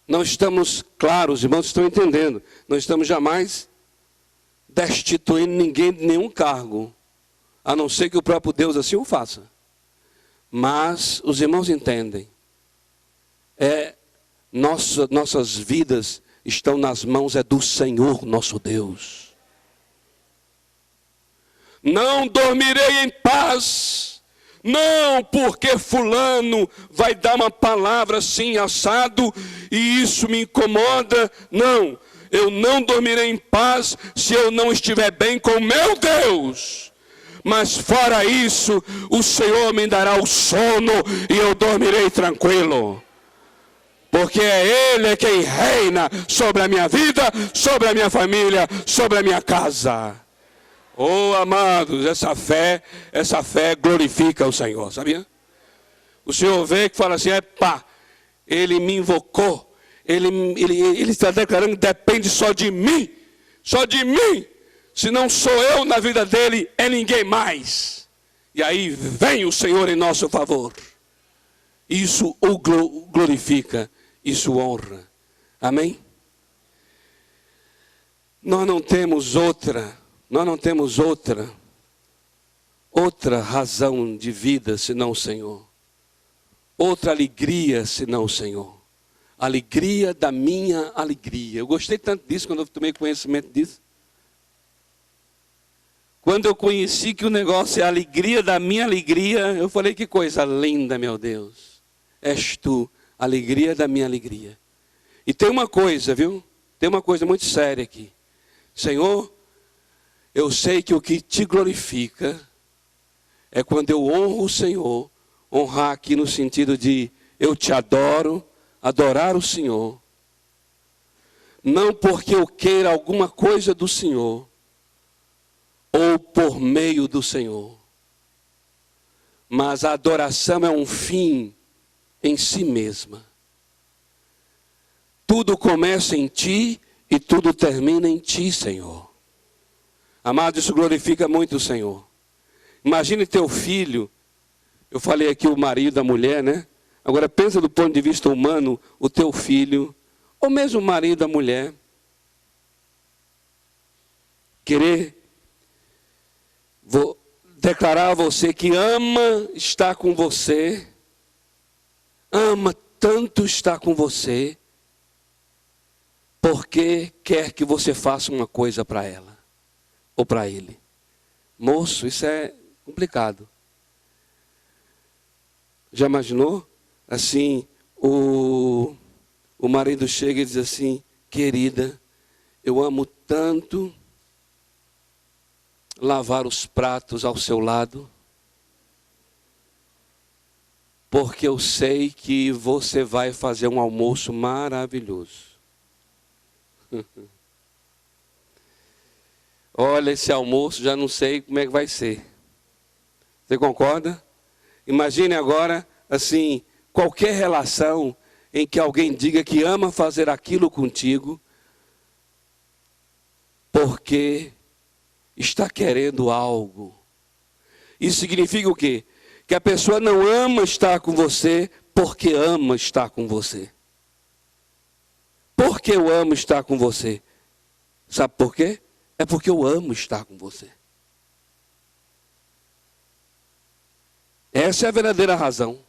Não estamos, claro, os irmãos estão entendendo, não estamos jamais destituindo ninguém de nenhum cargo, a não ser que o próprio Deus assim o faça. Mas os irmãos entendem, nossas vidas estão nas mãos do Senhor nosso Deus. Não dormirei em paz, não porque fulano vai dar uma palavra assim assado e isso me incomoda. Não, eu não dormirei em paz se eu não estiver bem com meu Deus. Mas fora isso, o Senhor me dará o sono e eu dormirei tranquilo. Porque é Ele quem reina sobre a minha vida, sobre a minha família, sobre a minha casa. Oh, amados, essa fé glorifica o Senhor, sabia? O Senhor vê que fala assim, Ele me invocou, Ele está declarando que depende só de mim. Se não sou eu na vida dele, é ninguém mais. E aí vem o Senhor em nosso favor. Isso o glorifica, isso honra. Amém? Nós não temos outra razão de vida senão o Senhor. Outra alegria senão o Senhor. Alegria da minha alegria. Eu gostei tanto disso quando eu tomei conhecimento disso. Quando eu conheci que o negócio é a alegria da minha alegria, eu falei, que coisa linda, meu Deus. És tu, alegria da minha alegria. E tem uma coisa, viu? Tem uma coisa muito séria aqui. Senhor, eu sei que o que te glorifica é quando eu honro o Senhor. Honrar aqui no sentido de eu te adoro, adorar o Senhor. Não porque eu queira alguma coisa do Senhor, ou por meio do Senhor. Mas a adoração é um fim em si mesma. Tudo começa em ti e tudo termina em ti, Senhor. Amado, isso glorifica muito o Senhor. Imagine teu filho, eu falei aqui o marido, a mulher, né? Agora pensa do ponto de vista humano, o teu filho, ou mesmo o marido, a mulher, querer declarar a você que ama estar com você, ama tanto estar com você, porque quer que você faça uma coisa para ela, ou para ele. Moço, isso é complicado. Já imaginou? Assim, o marido chega e diz assim, querida, eu amo tanto lavar os pratos ao seu lado, porque eu sei que você vai fazer um almoço maravilhoso. Olha, esse almoço já não sei como é que vai ser. Você concorda? Imagine agora, assim, qualquer relação em que alguém diga que ama fazer aquilo contigo, porque está querendo algo. Isso significa o quê? Que a pessoa não ama estar com você porque ama estar com você. Por que eu amo estar com você? Sabe por quê? É porque eu amo estar com você. Essa é a verdadeira razão.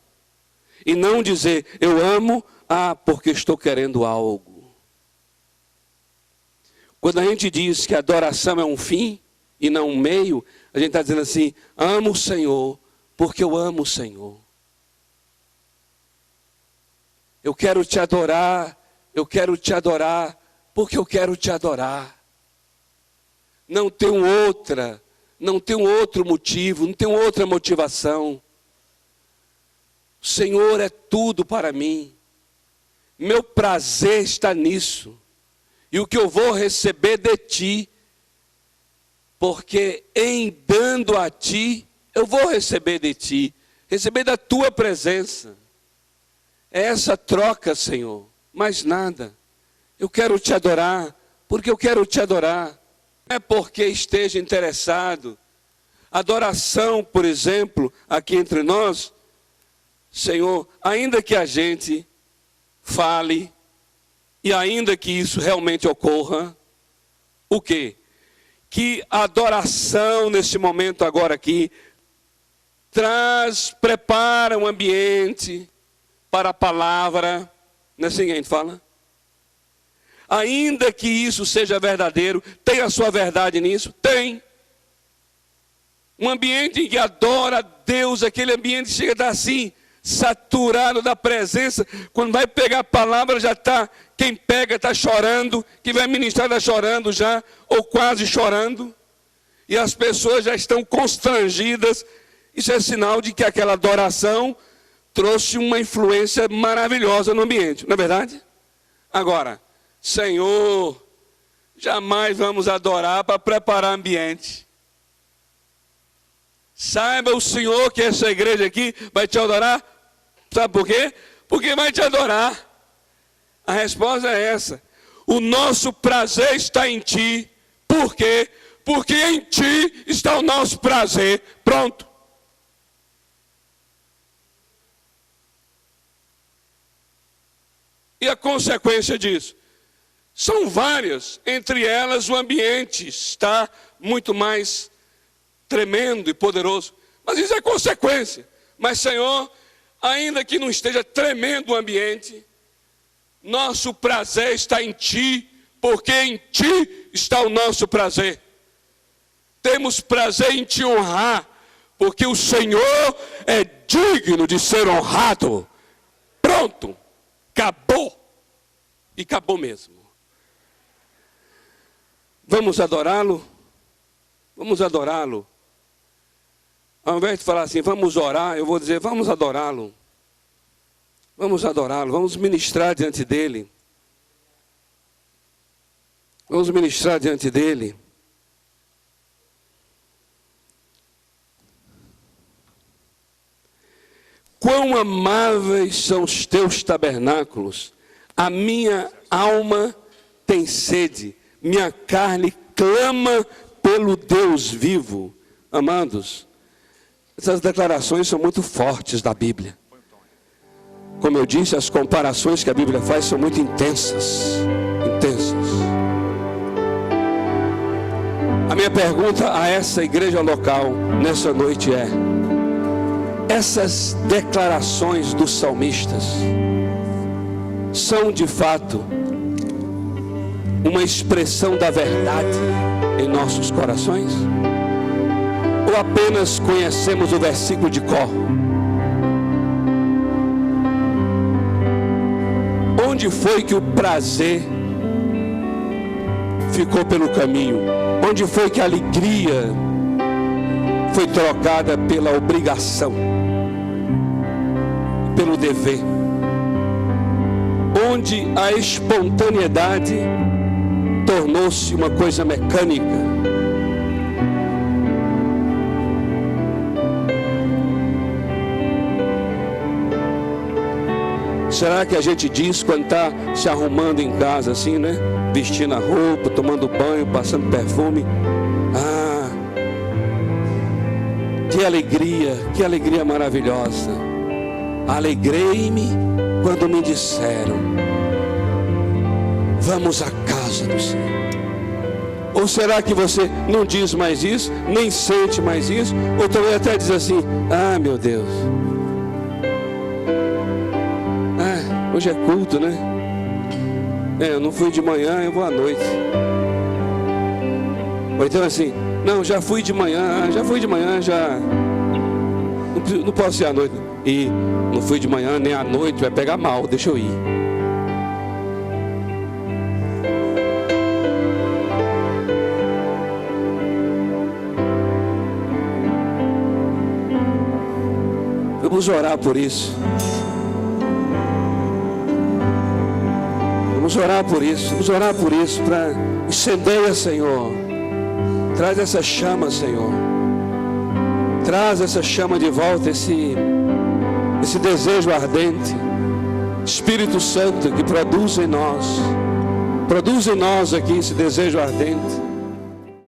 E não dizer, eu amo, porque estou querendo algo. Quando a gente diz que a adoração é um fim e não um meio, a gente está dizendo assim, amo o Senhor, porque eu amo o Senhor. Eu quero te adorar porque eu quero te adorar. Não tenho outro motivo, não tenho outra motivação. O Senhor é tudo para mim. Meu prazer está nisso. E o que eu vou receber de ti, porque em dando a ti, eu vou receber de ti, receber da tua presença. É essa troca, Senhor, mais nada. Eu quero te adorar, porque eu quero te adorar. Não é porque esteja interessado. Adoração, por exemplo, aqui entre nós, Senhor, ainda que a gente fale, e ainda que isso realmente ocorra, o quê? Que a adoração nesse momento agora aqui, prepara um ambiente para a palavra, não é assim que a gente fala? Ainda que isso seja verdadeiro, tem a sua verdade nisso? Tem. Um ambiente em que adora a Deus, aquele ambiente chega a estar assim, saturado da presença. Quando vai pegar a palavra já está, quem pega está chorando, quem vai ministrar está chorando já, ou quase chorando. E as pessoas já estão constrangidas. Isso é sinal de que aquela adoração trouxe uma influência maravilhosa no ambiente, não é verdade? Agora, Senhor, jamais vamos adorar para preparar ambiente. Saiba o Senhor que essa igreja aqui vai te adorar. Sabe por quê? Porque vai te adorar. A resposta é essa. O nosso prazer está em ti. Por quê? Porque em ti está o nosso prazer. Pronto. E a consequência disso? São várias. Entre elas o ambiente está muito mais tremendo e poderoso. Mas isso é consequência. Mas, Senhor, ainda que não esteja tremendo o ambiente, nosso prazer está em ti, porque em ti está o nosso prazer. Temos prazer em te honrar, porque o Senhor é digno de ser honrado. Pronto, acabou. E acabou mesmo. Vamos adorá-lo? Vamos adorá-lo. Ao invés de falar assim, vamos orar, eu vou dizer, vamos adorá-lo. Vamos adorá-lo, vamos ministrar diante dele. Vamos ministrar diante dele. Quão amáveis são os teus tabernáculos. A minha alma tem sede, minha carne clama pelo Deus vivo. Amados, essas declarações são muito fortes da Bíblia. Como eu disse, as comparações que a Bíblia faz são muito intensas. Intensas. A minha pergunta a essa igreja local nessa noite é: essas declarações dos salmistas são de fato uma expressão da verdade em nossos corações? Ou apenas conhecemos o versículo de cor? Onde foi que o prazer ficou pelo caminho? Onde foi que a alegria foi trocada pela obrigação, pelo dever? Onde a espontaneidade tornou-se uma coisa mecânica? Será que a gente diz quando está se arrumando em casa assim, né? Vestindo a roupa, tomando banho, passando perfume. Ah, que alegria maravilhosa. Alegrei-me quando me disseram, vamos à casa do Senhor. Ou será que você não diz mais isso, nem sente mais isso? Ou também até diz assim, ah, meu Deus, hoje é culto, né? Eu não fui de manhã, eu vou à noite. Ou então assim, não, já fui de manhã, já não posso ir à noite. E não fui de manhã nem à noite, vai pegar mal, deixa eu ir. Vamos orar por isso. Vamos orar por isso. Vamos orar por isso. Para incendeia, Senhor. Traz essa chama, Senhor. Traz essa chama de volta, esse desejo ardente. Espírito Santo, que produz em nós aqui esse desejo ardente.